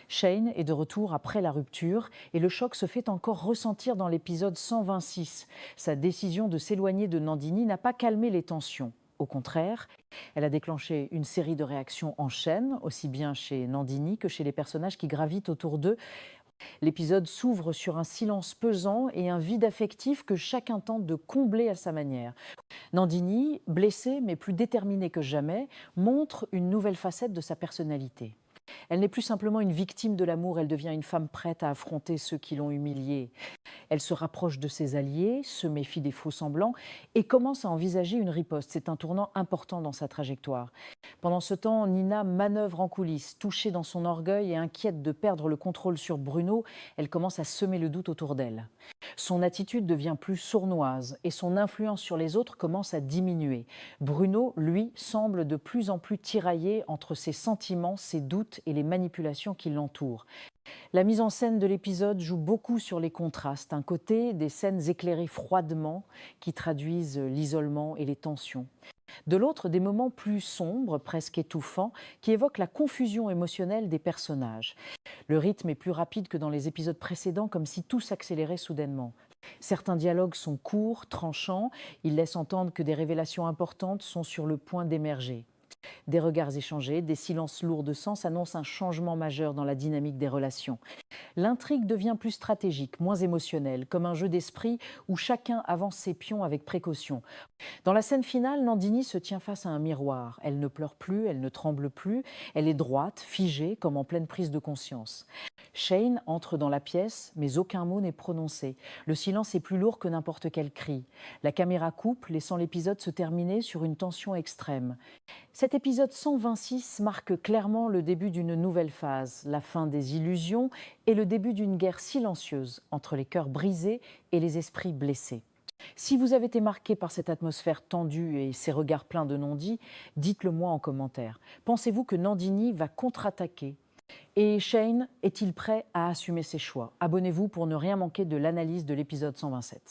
Shane est de retour après la rupture et le choc se fait encore ressentir dans l'épisode 126. Sa décision de s'éloigner de Nandini n'a pas calmé les tensions. Au contraire, elle a déclenché une série de réactions en chaîne, aussi bien chez Nandini que chez les personnages qui gravitent autour d'eux. L'épisode s'ouvre sur un silence pesant et un vide affectif que chacun tente de combler à sa manière. Nandini, blessée mais plus déterminée que jamais, montre une nouvelle facette de sa personnalité. Elle n'est plus simplement une victime de l'amour, elle devient une femme prête à affronter ceux qui l'ont humiliée. Elle se rapproche de ses alliés, se méfie des faux-semblants et commence à envisager une riposte. C'est un tournant important dans sa trajectoire. Pendant ce temps, Nina manœuvre en coulisses, touchée dans son orgueil et inquiète de perdre le contrôle sur Bruno. Elle commence à semer le doute autour d'elle. Son attitude devient plus sournoise et son influence sur les autres commence à diminuer. Bruno, lui, semble de plus en plus tiraillé entre ses sentiments, ses doutes et les manipulations qui l'entourent. La mise en scène de l'épisode joue beaucoup sur les contrastes. D'un côté, des scènes éclairées froidement qui traduisent l'isolement et les tensions. De l'autre, des moments plus sombres, presque étouffants, qui évoquent la confusion émotionnelle des personnages. Le rythme est plus rapide que dans les épisodes précédents, comme si tout s'accélérait soudainement. Certains dialogues sont courts, tranchants, ils laissent entendre que des révélations importantes sont sur le point d'émerger. Des regards échangés, des silences lourds de sens annoncent un changement majeur dans la dynamique des relations. L'intrigue devient plus stratégique, moins émotionnelle, comme un jeu d'esprit où chacun avance ses pions avec précaution. Dans la scène finale, Nandini se tient face à un miroir. Elle ne pleure plus, elle ne tremble plus, elle est droite, figée, comme en pleine prise de conscience. Shane entre dans la pièce, mais aucun mot n'est prononcé. Le silence est plus lourd que n'importe quel cri. La caméra coupe, laissant l'épisode se terminer sur une tension extrême. Cet épisode 126 marque clairement le début d'une nouvelle phase, la fin des illusions et le début d'une guerre silencieuse entre les cœurs brisés et les esprits blessés. Si vous avez été marqué par cette atmosphère tendue et ces regards pleins de non-dits, dites-le moi en commentaire. Pensez-vous que Nandini va contre-attaquer? Et Shane est-il prêt à assumer ses choix? Abonnez-vous pour ne rien manquer de l'analyse de l'épisode 127.